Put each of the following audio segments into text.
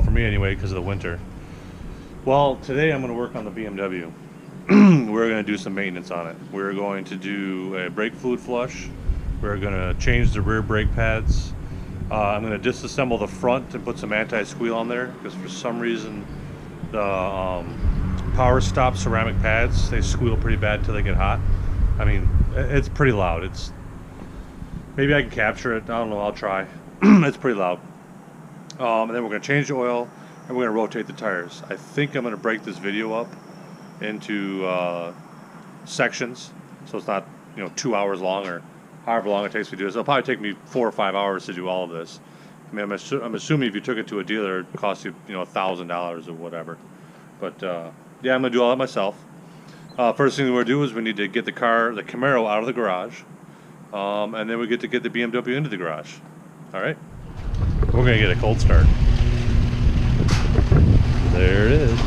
for me anyway because of the winter. Well, today I'm going to work on the BMW. We're going to do some maintenance on it. We're going to do a brake fluid flush. We're going to change the rear brake pads. I'm going to disassemble the front and put some anti-squeal on there because for some reason the power stop ceramic pads, they squeal pretty bad till they get hot. I mean, it's pretty loud. It's maybe I can capture it. I don't know. I'll try. It's pretty loud. And then we're going to change the oil and we're going to rotate the tires. I think I'm going to break this video up into sections, so it's not 2 hours long or however long it takes me to do this. It'll probably take me 4 or 5 hours to do all of this. I mean, I'm assuming if you took it to a dealer, it costs you $1,000 or whatever. But yeah, I'm gonna do all that myself. First thing we're gonna do is we need to get the Camaro out of the garage, and then we get to get the BMW into the garage. All right, we're gonna get a cold start. There it is.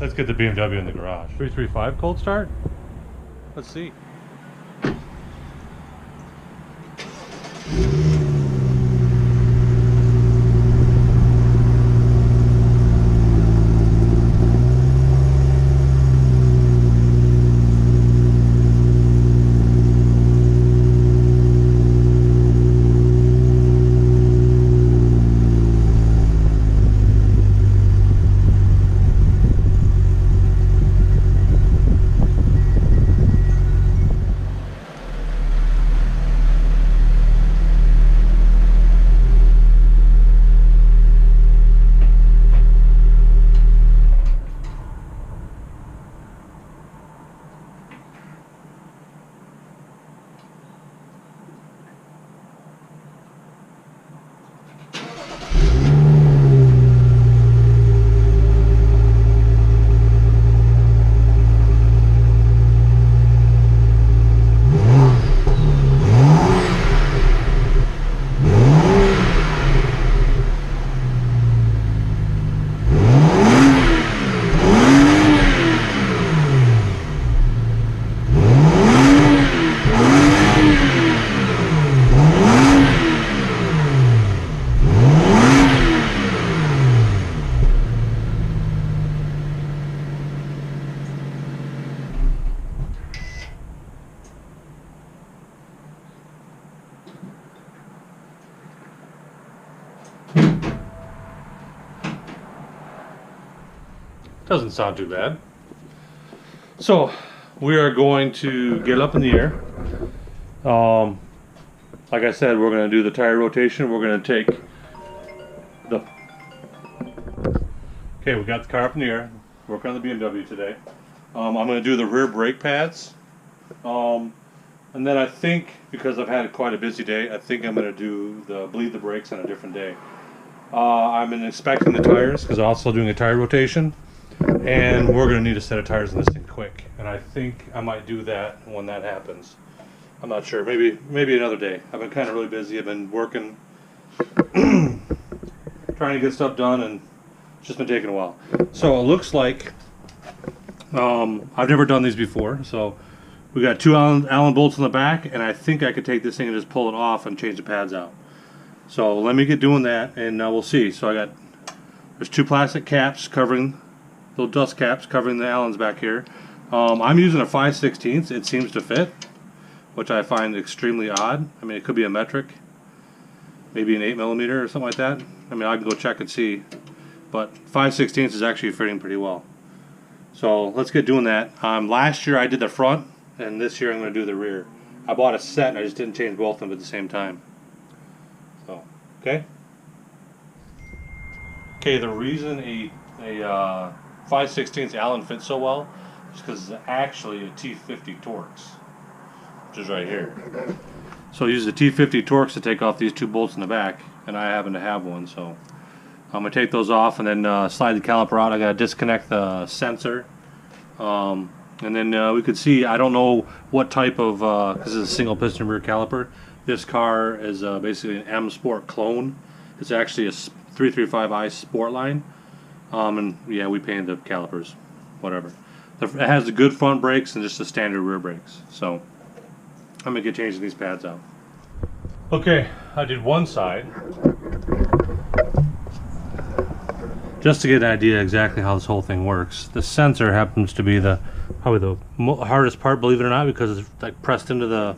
Let's get the BMW in the garage. 335 cold start? Let's see. Doesn't sound too bad. So we are going to get up in the air. Like I said, we're going to do the tire rotation. We're going to take the... Okay, we got the car up in the air. Working on the BMW today. I'm going to do the rear brake pads. And then I think, because I've had quite a busy day, I think I'm going to do the bleed the brakes on a different day. I'm inspecting the tires because I'm also doing a tire rotation. And we're going to need a set of tires in this thing quick. And I think I might do that when that happens. I'm not sure. Maybe another day. I've been kind of really busy. I've been working, trying to get stuff done, and it's just been taking a while. So it looks like I've never done these before. So we got 2 Allen bolts in the back, and I think I could take this thing and just pull it off and change the pads out. So let me get doing that, and we'll see. So there's 2 plastic caps covering, little dust caps covering the Allens back here. I'm using a 5/16. It seems to fit, which I find extremely odd. I mean, it could be a metric, maybe an 8mm or something like that. I mean, I can go check and see, but 5/16 is actually fitting pretty well. So let's get doing that. Last year I did the front, and this year I'm going to do the rear. I bought a set and I just didn't change both of them at the same time. So, okay. Okay, the reason a 5/16 Allen fits so well is because it's actually a T50 Torx, which is right here. So I use the T50 Torx to take off these two bolts in the back, and I happen to have one, so I'm going to take those off and then slide the caliper out. I got to disconnect the sensor. And then we could see, I don't know what type of, because it's a single piston rear caliper. This car is basically an M Sport clone. It's actually a 335i Sport line. And yeah, we painted the calipers, whatever. It has the good front brakes and just the standard rear brakes. So I'm going to get changing these pads out. Okay, I did one side, just to get an idea exactly how this whole thing works. The sensor happens to be probably the hardest part, believe it or not, because it's like pressed into the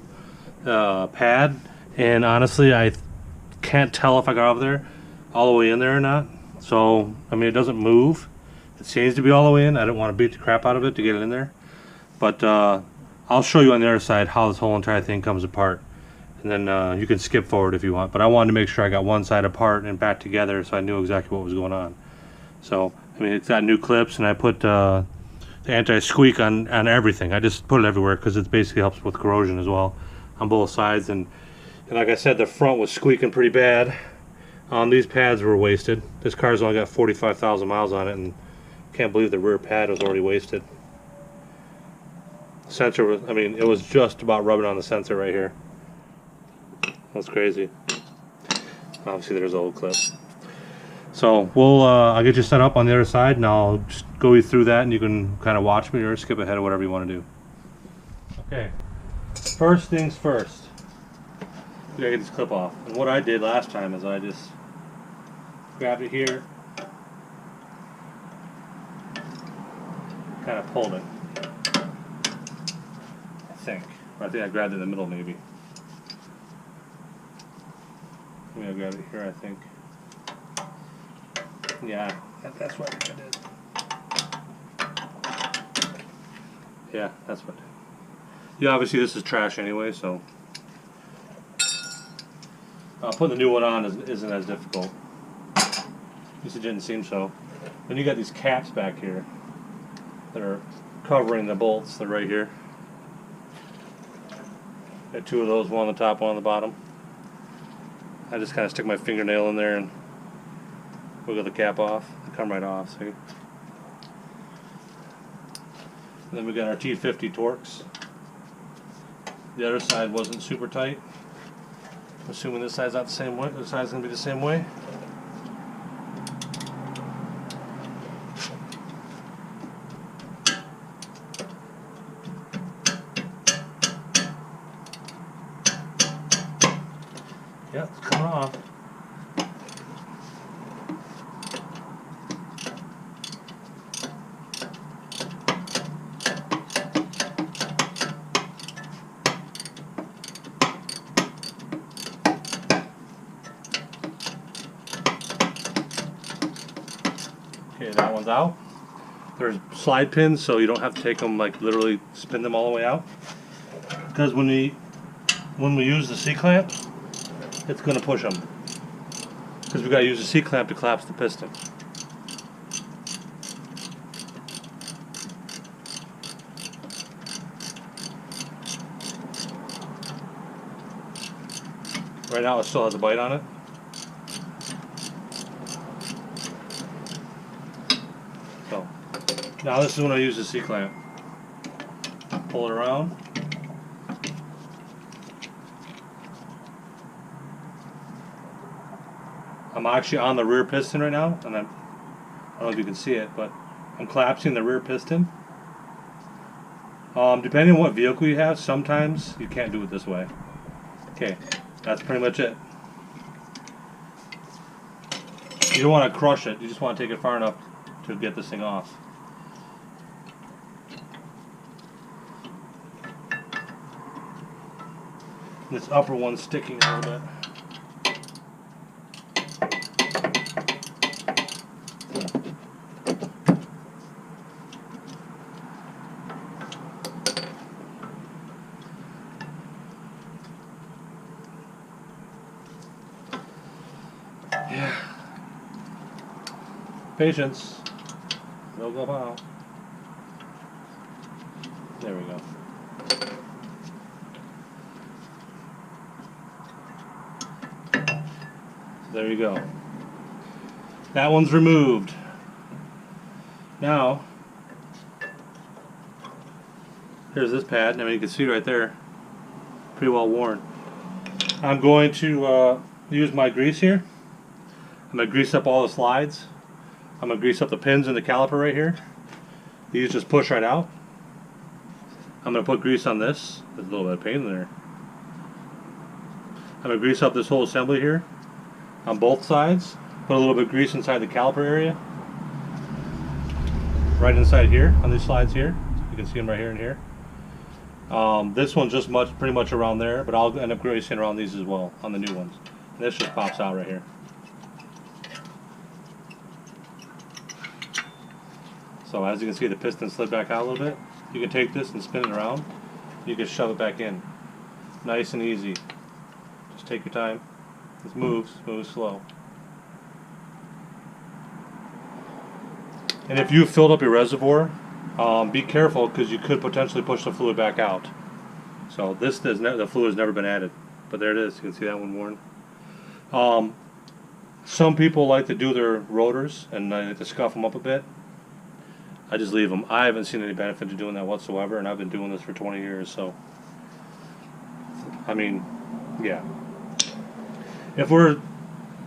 pad, and honestly I can't tell if I got over there all the way in there or not. So I mean, it doesn't move. It seems to be all the way in. I don't want to beat the crap out of it to get it in there, but I'll show you on the other side how this whole entire thing comes apart, and then you can skip forward if you want, but I wanted to make sure I got one side apart and back together so I knew exactly what was going on. So I mean, it's got new clips, and I put the anti-squeak on everything. I just put it everywhere because it basically helps with corrosion as well on both sides. And like I said, the front was squeaking pretty bad. These pads were wasted. This car's only got 45,000 miles on it, and can't believe the rear pad was already wasted. Sensor was, I mean, it was just about rubbing on the sensor right here. That's crazy. Obviously there's a old clip. So I'll get you set up on the other side, and I'll just go you through that, and you can kind of watch me or skip ahead or whatever you want to do. Okay, first things first, we gotta get this clip off. And what I did last time is I just grabbed it here, kind of pulled it. I think I grabbed it in the middle maybe. Maybe I grabbed it here, I think. Yeah, that's what I did. Yeah, that's what I did. Yeah, obviously this is trash anyway, so putting the new one on isn't as difficult. At least it didn't seem so. Then you got these caps back here that are covering the bolts. They're right here. Got two of those, one on the top, one on the bottom. I just kind of stick my fingernail in there and wiggle the cap off. They come right off, see? And then we got our T50 Torx. The other side wasn't super tight. I'm assuming this side's not the same way. This side's going to be the same way. Yeah, it's coming off. Okay, that one's out. There's slide pins, so you don't have to take them, like literally spin them all the way out. Because when we use the C-clamp, it's going to push them. Because we got to use the C-clamp to collapse the piston. Right now it still has a bite on it. So now this is when I use the C-clamp. Pull it around. I'm actually on the rear piston right now, and I don't know if you can see it, but I'm collapsing the rear piston. Depending on what vehicle you have, sometimes you can't do it this way. Okay, that's pretty much it. You don't want to crush it, you just want to take it far enough to get this thing off. This upper one's sticking a little bit. Yeah. Patience. No go out. There we go. There you go. That one's removed. Now, here's this pad. I mean, you can see right there, pretty well worn. I'm going to use my grease here. I'm going to grease up all the slides. I'm going to grease up the pins in the caliper right here. These just push right out. I'm going to put grease on this. There's a little bit of paint in there. I'm going to grease up this whole assembly here on both sides. Put a little bit of grease inside the caliper area. Right inside here on these slides here. You can see them right here and here. This one's just pretty much around there, but I'll end up greasing around these as well on the new ones. And this just pops out right here. So as you can see, the piston slid back out a little bit. You can take this and spin it around. You can shove it back in. Nice and easy. Just take your time. This moves slow. And if you filled up your reservoir, be careful because you could potentially push the fluid back out. So this the fluid has never been added, but there it is. You can see that one worn. Some people like to do their rotors and they like to scuff them up a bit. I just leave them. I haven't seen any benefit to doing that whatsoever, and I've been doing this for 20 years. So, I mean, yeah. If we're,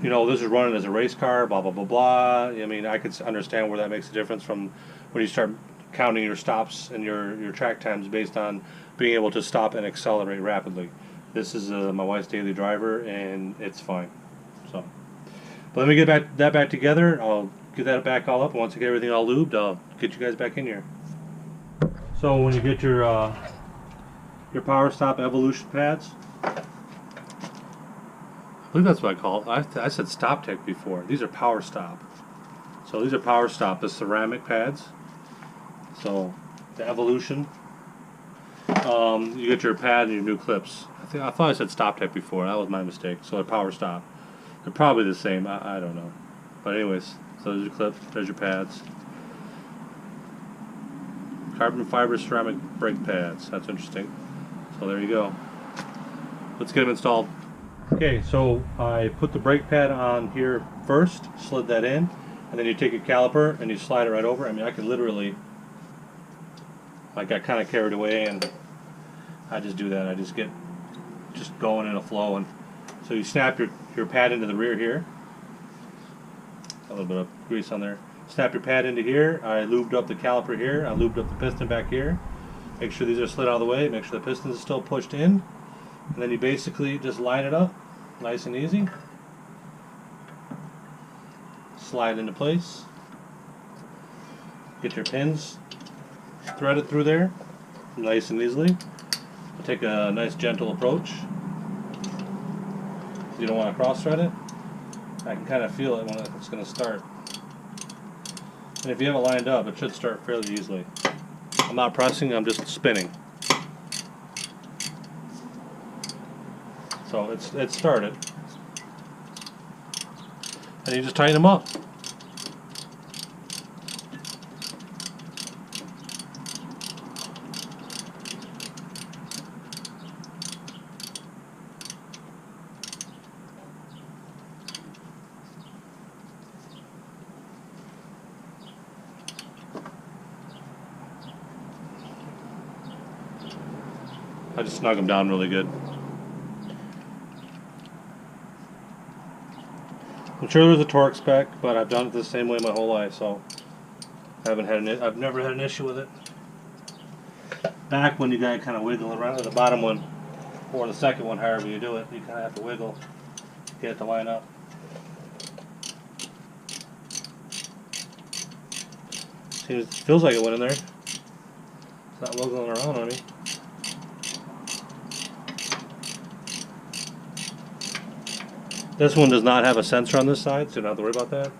this is running as a race car, blah blah blah blah. I mean, I could understand where that makes a difference from when you start counting your stops and your track times based on being able to stop and accelerate rapidly. This is my wife's daily driver, and it's fine. So, but let me get that back together. I'll get that back all up. Once I get everything all lubed, I'll get you guys back in here. So when you get your Power Stop Evolution pads, I believe that's what I call it. I said Stop Tech before. These are Power Stop. So these are Power Stop, the ceramic pads. So the Evolution. You get your pad and your new clips. I thought I said Stop Tech before. That was my mistake. So they're Power Stop. They're probably the same. I don't know. But anyways, so there's your clips. There's your pads. Carbon fiber ceramic brake pads. That's interesting. So there you go. Let's get them installed. Okay, so I put the brake pad on here first, slid that in, and then you take your caliper and you slide it right over. I mean, I could literally, I got kind of carried away and I just do that. I just get going in a flow. And so you snap your pad into the rear here. A little bit of grease on there. Snap your pad into here. I lubed up the caliper here. I lubed up the piston back here. Make sure these are slid out of the way. Make sure the piston is still pushed in. And then you basically just line it up, nice and easy. Slide into place. Get your pins threaded through there, nice and easily. Take a nice gentle approach. You don't want to cross thread it. I can kind of feel it when it's going to start. And if you have it lined up, it should start fairly easily. I'm not pressing, I'm just spinning. So it's started. And you just tighten them up. I just snug them down really good. I'm sure there's a torque spec, but I've done it the same way my whole life, so I've never had an issue with it. Back when you got to kind of wiggle around with the bottom one, or the second one, however you do it, you kind of have to wiggle to get it to line up. Feels like it went in there. It's not wiggling around on me. This one does not have a sensor on this side, so you don't have to worry about that.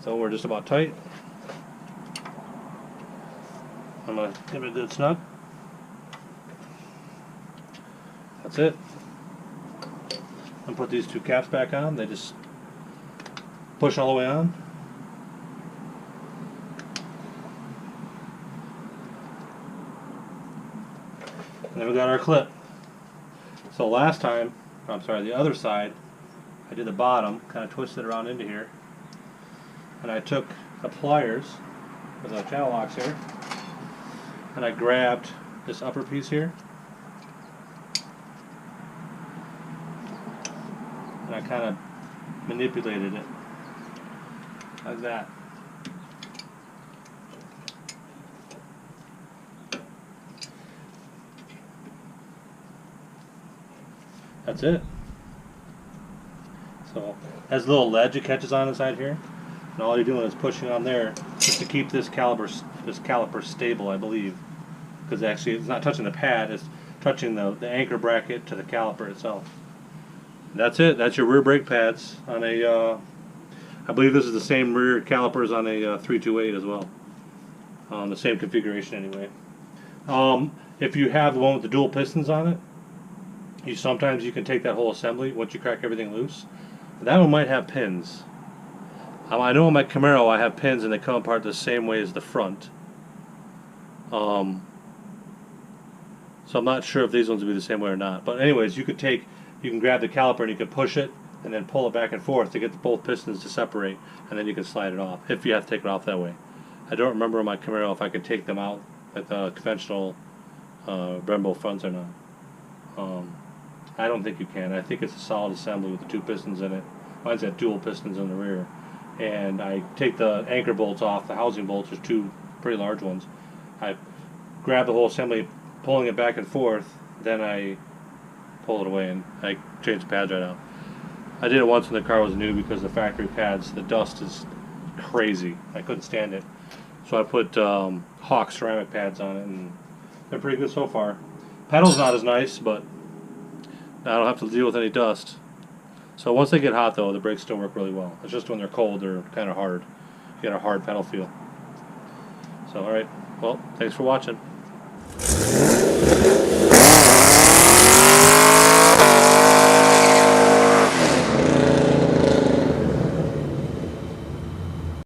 So we're just about tight. I'm going to give it a good snug. That's it. And put these two caps back on. They just push all the way on. And then we got our clip. So last time, I'm sorry, the other side, I did the bottom, kind of twisted around into here, and I took the pliers with the channel locks here, and I grabbed this upper piece here, and I kind of manipulated it like that. That's it. So has a little ledge it catches on inside here, and all you're doing is pushing on there just to keep this caliper stable, I believe, because actually it's not touching the pad; it's touching the anchor bracket to the caliper itself. That's it. That's your rear brake pads on a. I believe this is the same rear calipers on a 328 as well. The same configuration anyway. If you have the one with the dual pistons on it, sometimes you can take that whole assembly once you crack everything loose. That one might have pins. I know on my Camaro I have pins and they come apart the same way as the front. So I'm not sure if these ones will be the same way or not. But anyways, you can grab the caliper and you can push it and then pull it back and forth to get both pistons to separate, and then you can slide it off if you have to take it off that way. I don't remember on my Camaro if I could take them out like the conventional Brembo fronts or not. I don't think you can. I think it's a solid assembly with the two pistons in it. Mine's got dual pistons in the rear. And I take the anchor bolts off, the housing bolts, there's two pretty large ones. I grab the whole assembly, pulling it back and forth, then I pull it away and I change the pads right out. I did it once when the car was new because the factory pads, the dust is crazy. I couldn't stand it. So I put Hawk ceramic pads on it, and they're pretty good so far. Pedal's not as nice, but I don't have to deal with any dust. So once they get hot though, the brakes still work really well. It's just when they're cold, they're kind of hard. You get a hard pedal feel. So alright, well, thanks for watching.